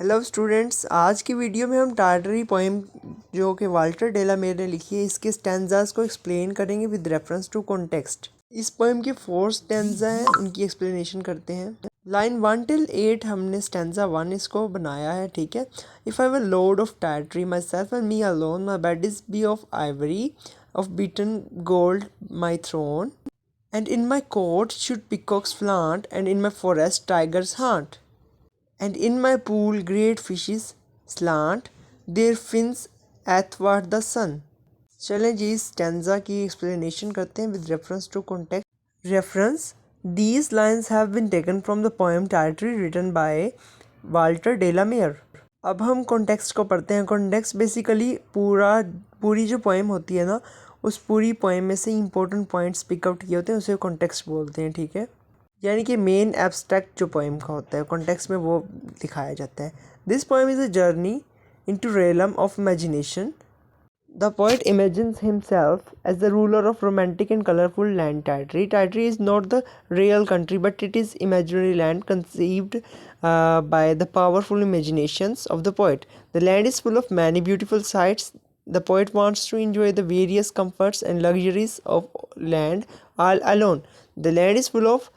Hello students, आज की video में हम टार्टरी पोएम जो कि वाल्टर डेलामेर ने लिखी है इसके स्टैंजास को एक्सप्लेन करेंगे विद रेफरेंस टू कॉन्टेक्स्ट। इस पोएम के 4 स्टैंजा हैं, उनकी एक्सप्लेनेशन करते हैं। लाइन 1 till 8 हमने स्टैंजा 1 इसको बनाया है, ठीक है। If I were lord of Tartary myself and me alone, my bed is be of ivory, of beaten gold my throne, and in my court should peacocks flaunt, and in my forest tigers haunt, and in my pool great fishes slant their fins athwart the sun। चलें जी, इस stanza की explanation करते हैं with reference to context. Reference: these lines have been taken from the poem Tartary written by Walter de la Mare. अब हम context को पढ़ते हैं। कॉन्टेक्स्ट बेसिकली पूरी जो पोएम होती है ना, उस पूरी पोएम में से इंपॉर्टेंट पॉइंट्स पिकआउट किए होते हैं, उसे कॉन्टेक्स्ट बोलते हैं, ठीक है। यानी कि मेन एब्स्ट्रैक्ट जो पोएम का होता है कॉन्टेक्स्ट में वो दिखाया जाता है। This poem is a journey into realm of imagination. The poet imagines himself as the ruler of romantic and colorful land Tartary. Tartary is not the real country, but it is imaginary land conceived by the powerful imaginations of the poet. The land is full of many beautiful sights. The poet wants to enjoy the various comforts and luxuries of land all alone. The land is full of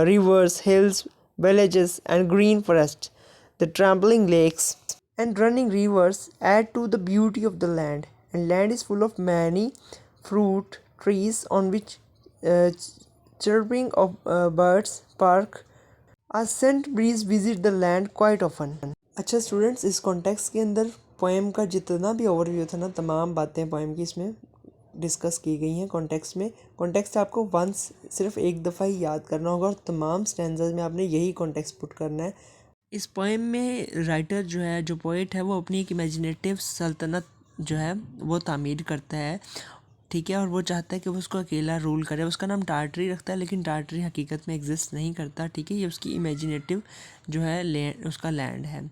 rivers, hills, villages, and green forests. The trembling lakes and running rivers add to the beauty of the land, and land is full of many fruit trees on which chirping of birds park. A scent breeze visit the land quite often। अच्छा students, इस context के अंदर poem का जितना भी overview था ना, तमाम बातें पोएम की इसमें डिस्कस की गई हैं कॉन्टेक्स्ट में। कॉन्टेक्स्ट आपको वंस सिर्फ एक दफ़ा ही याद करना होगा और तमाम स्टैंजाज में आपने यही कॉन्टेक्स्ट पुट करना है। इस पोएम में राइटर जो है, जो पोइट है, वो अपनी एक इमेजिनेटिव सल्तनत जो है वो तामीर करता है, ठीक है। और वो चाहता है कि वो उसको अकेला रूल करे। उसका नाम टार्टरी रखता है, लेकिन टार्टरी हकीकत में एग्जिस्ट नहीं करता, ठीक है। ये उसकी इमेजिनेटिव जो है उसका लैंड है,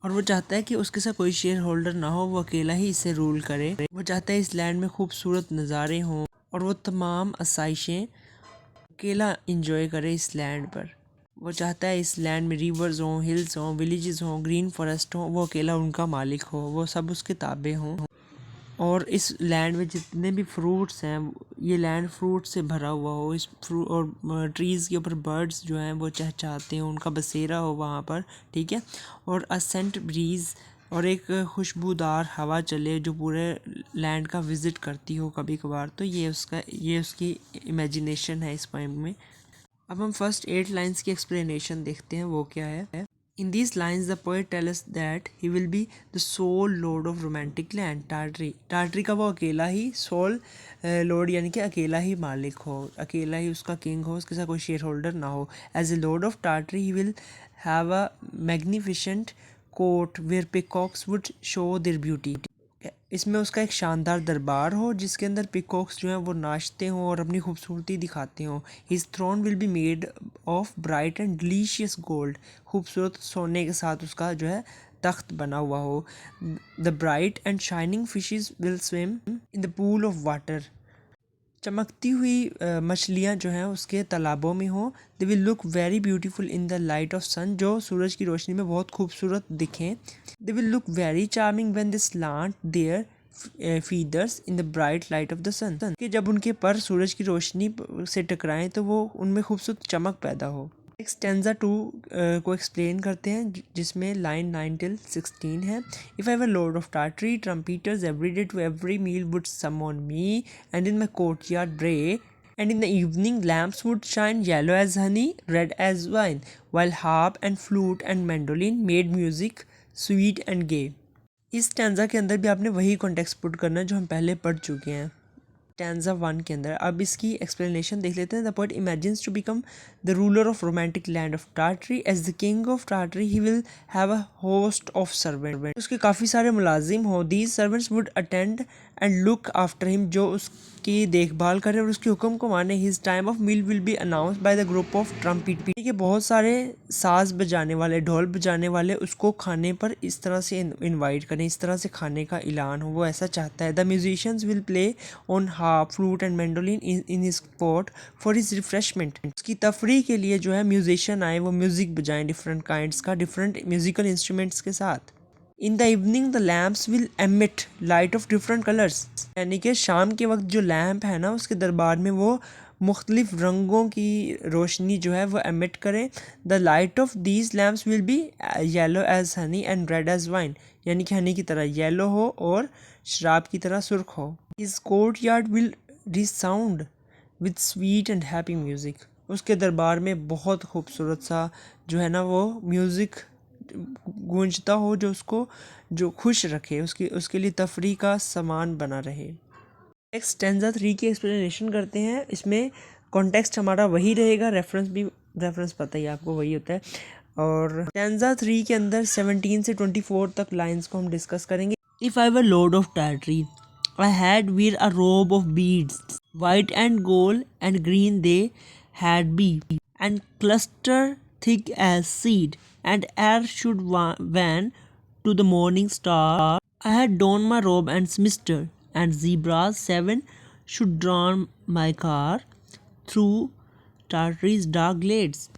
और वो चाहता है कि उसके साथ कोई शेयर होल्डर ना हो, वो अकेला ही इसे रूल करे। वो चाहता है इस लैंड में खूबसूरत नज़ारे हों और वो तमाम आसाइशें अकेला इंजॉय करे इस लैंड पर। वो चाहता है इस लैंड में रिवर्स हों, हिल्स हों, विलेजेस हों, ग्रीन फॉरेस्ट हों, वो अकेला उनका मालिक हो, वो सब उसके ताबे हों। और इस लैंड में जितने भी फ्रूट्स हैं, ये लैंड फ्रूट से भरा हुआ हो। इस फ्रूट और ट्रीज़ के ऊपर बर्ड्स जो हैं वो चहचहाते हैं, उनका बसेरा हो वहाँ पर, ठीक है। और असेंट ब्रीज़ और एक खुशबूदार हवा चले जो पूरे लैंड का विज़िट करती हो कभी कभार। तो ये उसकी इमेजिनेशन है इस पोएम में। अब हम फर्स्ट 8 लाइन्स की एक्सप्लेनेशन देखते हैं, वो क्या है। In these lines, the poet tells us that he will be the sole lord of romantic land, Tartary। Tartary का वो अकेला ही सोल लॉर्ड यानी कि अकेला ही मालिक हो, अकेला ही उसका किंग हो, उसके साथ कोई शेयर होल्डर ना हो। As a lord of Tartary he will have a magnificent court where peacocks would show their beauty. इसमें उसका एक शानदार दरबार हो जिसके अंदर पिकॉक्स जो हैं वो नाचते हों और अपनी खूबसूरती दिखाते हों। His throne will be made of bright and delicious gold. खूबसूरत सोने के साथ उसका जो है तख्त बना हुआ हो। The bright and shining fishes will swim in the pool of water. चमकती हुई मछलियाँ जो हैं उसके तालाबों में हों। They will look very beautiful in the light of sun. जो सूरज की रोशनी में बहुत खूबसूरत दिखें। They will look very charming when they slant their feathers in the bright light of the sun. कि जब उनके पर सूरज की रोशनी से टकराएं तो वो उनमें खूबसूरत चमक पैदा हो। एक स्टैंजा 2 को एक्सप्लेन करते हैं, जिसमें लाइन 9 till 16 है। If I were lord of Tartary, trumpeters every day to every meal would summon me, and in my courtyard bray, and in the evening lamps would shine yellow as honey, red as wine, while harp and flute and mandolin made music sweet and gay। इस stanza के अंदर भी आपने वही context put करना है जो हम पहले पढ़ चुके हैं स्टैंजा 1 के अंदर। अब इसकी एक्सप्लेनेशन देख लेते हैं। The poet imagines to become the ruler of romantic land of Tartary. As the king of Tartary he will have a host of servant. उसके काफ़ी सारे मुलाजिम हो। These servants would attend and look after him, जो उसकी देखभाल करे और उसके हुक्म को माने। His time of meal will be announce by the group of trumpet. के बहुत सारे साज बजाने वाले, ढोल बजाने वाले उसको खाने पर इस तरह से इनवाइट करें, इस तरह से खाने का ऐलान हो, वो ऐसा चाहता है। The musicians will play on harp, flute and mandolin in his court for his refreshment. उसकी तफरीह के लिए जो है म्यूजिशियन आए, वो म्यूजिक बजाएं डिफरेंट काइंड्स का, डिफरेंट म्यूजिकल इंस्ट्रूमेंट्स के साथ। In the evening the lamps will emit light of different colours, यानी कि शाम के वक्त जो लैम्प है ना उसके दरबार में वो मुख्तलिफ रंगों की रोशनी जो है वो एमिट करें। The light of these lamps will be yellow as honey and red as wine, यानी कि हनी की तरह येलो हो और शराब की तरह सुर्ख हो। His courtyard will resound with sweet and happy music, उसके दरबार में बहुत खूबसूरत सा जो है ना वो म्यूज़िक गूंजता हो, जो उसको जो खुश रखे, उसके लिए तफरीह का सामान बना रहे। नेक्स्ट स्टैंजा 3 की एक्सप्लेनेशन करते हैं। इसमें कॉन्टेक्स्ट हमारा वही रहेगा, रेफरेंस पता ही आपको वही होता है। और स्टैंजा 3 के अंदर 17 से 24 तक लाइंस को हम डिस्कस करेंगे। If I were lord of Tartary I had wear a robe of beads, white and gold and green they had be, and cluster thick as seed, and ere should wan to the morning star. I had donned my robe and smister, and zebras 7 should drawn my car through Tartary's dark glades.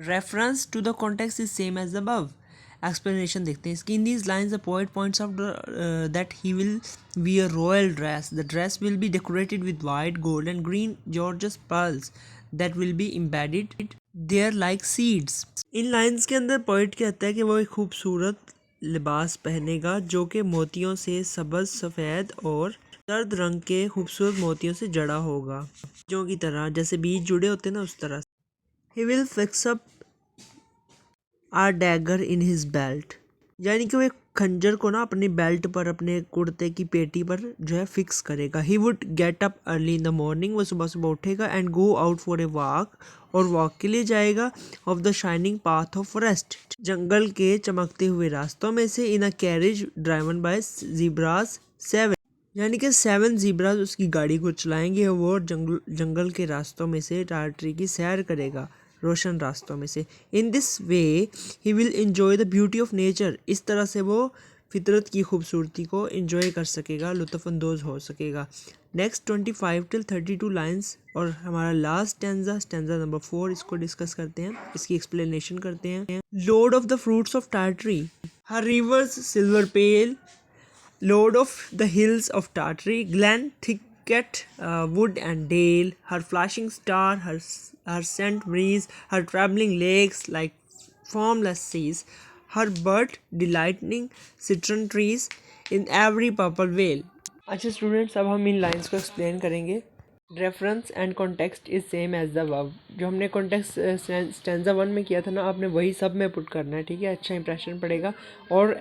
Reference to the context is same as above. Explanation देखते हैं इसकी। In these lines the poet points out that he will wear royal dress. The dress will be decorated with white, gold and green George's pearls that will be embedded there like seeds. In lines के अंदर poet कहता है कि वो एक खूबसूरत लिबास पहनेगा जो कि मोतियों से सब्ज, सफ़ेद और सर्द रंग के खूबसूरत मोतियों से जड़ा होगा, जो की तरह जैसे बीज जुड़े होते हैं ना उस तरह। He will fix up a dagger in his belt, यानी कि वो एक खंजर को ना अपने बेल्ट पर, अपने कुर्ते की पेटी पर जो है फिक्स करेगा। He would get up early in the morning, वो सुबह सुबह उठेगा, and go out for a walk, और वॉक के लिए जाएगा, of the shining path of forest, जंगल के चमकते हुए रास्तों में से, in a carriage driven by zebras 7, यानी कि 7 ज़ीब्रास उसकी गाड़ी को चलाएंगे और वो जंगल के रास्तों में से टार्टरी की सैर करेगा, रोशन रास्तों में से। In this way he will enjoy the beauty of nature, इस तरह से वो फितरत की खूबसूरती को इन्जॉय कर सकेगा, लुत्फ़अंदोज़ हो सकेगा। नेक्स्ट 25 till 32 लाइन्स और हमारा लास्ट स्टैंजा नंबर 4, इसको डिस्कस करते हैं, इसकी एक्सप्लेनेशन करते हैं। Lord of the fruits of Tartary, her rivers silver pale, Lord of the hills of Tartary, glen, thicket, wood and dale, her flashing star, her scent breeze, her travelling lakes like formless seas, her bird delighting citron trees in every purple vale. अच्छा students, अब हम इन lines को explain करेंगे। Reference and context is same as the above, जो हमने context stanza 1 में किया था ना, आपने वही सब में पुट करना है, ठीक है, अच्छा इंप्रेशन पड़ेगा। और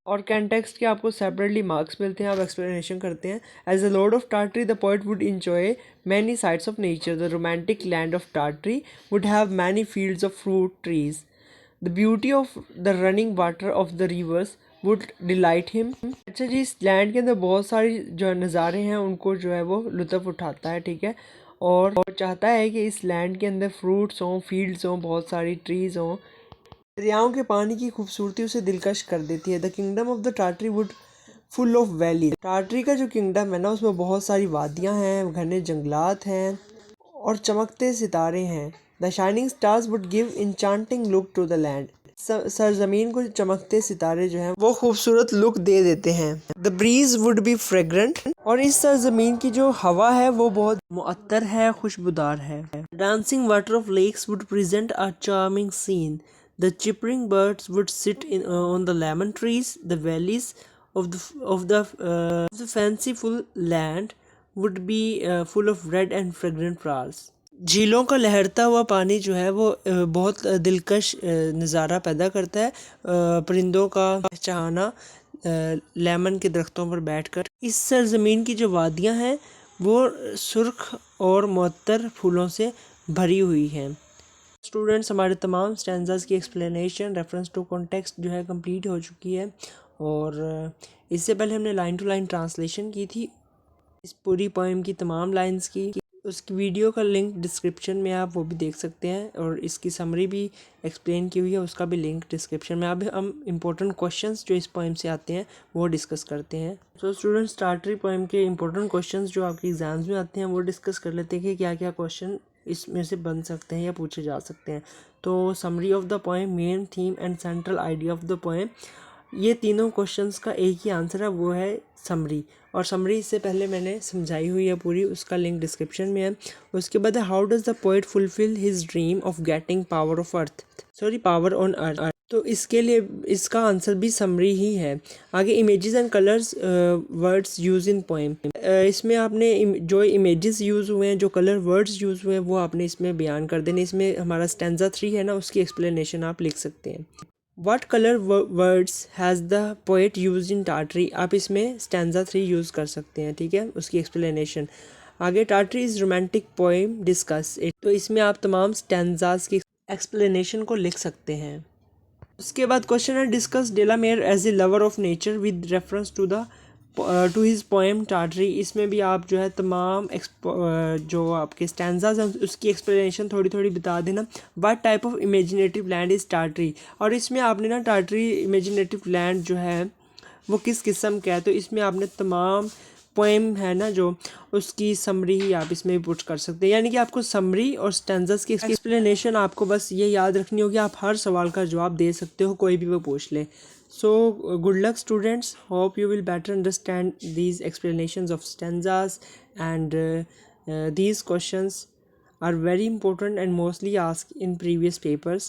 कॉन्टेक्स्ट के आपको सेपरेटली मार्क्स मिलते हैं। आप एक्सप्लेनेशन करते हैं। As the lord of Tartary the poet would enjoy many sights of nature, the romantic land of Tartary would have many fields of fruit trees, the beauty of the running water of the rivers would delight him. अच्छा जी, इस land के अंदर बहुत सारी जो नज़ारे हैं उनको जो है वो लुत्फ़ उठाता है, ठीक है, और चाहता है कि इस लैंड के अंदर फ्रूट्स हों, फील्ड्स हों, बहुत सारी ट्रीज़ हों। दरियाओं के पानी की खूबसूरती उसे दिलकश कर देती है। The kingdom of the Tartary would full of valley, Tartary का जो किंगडम है ना उसमें बहुत सारी वादियाँ हैं, घने जंगलात हैं और चमकते सितारे हैं। The shining stars would give enchanting look to the land, सरजमीन को चमकते सितारे जो हैं वो खूबसूरत लुक दे देते हैं। The breeze would be fragrant, और इस सरजमीन की जो हवा है वो बहुत मुअत्तर है, खुशबूदार है। Dancing water of lakes would present a charming scene, the chirping birds would sit on the lemon trees, the valleys of the fanciful land would be full of red and fragrant flowers. झीलों का लहरता हुआ पानी जो है वो बहुत दिलकश नज़ारा पैदा करता है, परिंदों का चहचहाना लेमन के दरख्तों पर बैठकर। इस सरजमीन की जो वादियाँ हैं वो सुर्ख और मुअत्तर फूलों से भरी हुई हैं। स्टूडेंट्स, हमारे तमाम स्टैंजास की एक्सप्लेनेशन रेफरेंस टू कॉन्टेक्स्ट जो है कंप्लीट हो चुकी है, और इससे पहले हमने लाइन टू लाइन ट्रांसलेशन की थी, इस पूरी पोएम की तमाम लाइंस की। उसकी वीडियो का लिंक डिस्क्रिप्शन में आप वो भी देख सकते हैं और इसकी समरी भी एक्सप्लेन की हुई है, उसका भी लिंक डिस्क्रिप्शन में। अब हम इम्पोर्टेंट क्वेश्चंस जो इस पोएम से आते हैं वो डिस्कस करते हैं। तो स्टूडेंट्स, टार्टरी पोएम के इम्पोर्टेंट क्वेश्चंस जो आपके एग्जाम्स में आते हैं वो डिस्कस कर लेते हैं कि क्या क्या क्वेश्चन इसमें से बन सकते हैं या पूछे जा सकते हैं। तो summary of the poem, main theme and central idea of the poem, ये तीनों क्वेश्चंस का एक ही आंसर है, वो है समरी। और समरी इससे पहले मैंने समझाई हुई है पूरी, उसका लिंक डिस्क्रिप्शन में है। उसके बाद how does the poet fulfil his dream of getting power on earth. तो इसके लिए इसका आंसर भी समरी ही है। आगे images and colours words use in poem, इसमें आपने जो इमेजेस यूज़ हुए हैं, जो कलर वर्ड्स यूज़ हुए हैं, वो आपने इसमें बयान कर देने। इसमें हमारा स्टैंजा 3 है ना, उसकी एक्सप्लेनेशन आप लिख सकते हैं। What color words has the poet used in Tartary, आप इसमें स्टैंजा 3 यूज़ कर सकते हैं, ठीक है, उसकी एक्सप्लेनेशन। आगे Tartary is romantic poem, discuss it, तो इसमें आप तमाम स्टैंजास की एक्सप्लेनेशन को लिख सकते हैं। उसके बाद क्वेश्चन है discuss de la Mare as a lover of nature with reference to his poem Tartary. इसमें भी आप जो है तमाम जो आपके स्टैंजाज हैं उसकी एक्सप्लेनेशन थोड़ी थोड़ी बता देना। What type of imaginative land is Tartary, और इसमें आपने ना टार्टरी इमेजिनेटिव लैंड जो है वो किस किस्म का है, तो इसमें आपने तमाम पोएम है ना जो उसकी समरी ही आप इसमें पुट कर सकते हैं। यानी कि आपको समरी और स्टैंजास की एक्सप्लेनेशन आपको बस ये याद रखनी होगी, आप हर सवाल का जवाब दे सकते हो, कोई भी वो पूछ ले। So good luck students, hope you will better understand these explanations of stanzas, and these questions are very important and mostly asked in previous papers.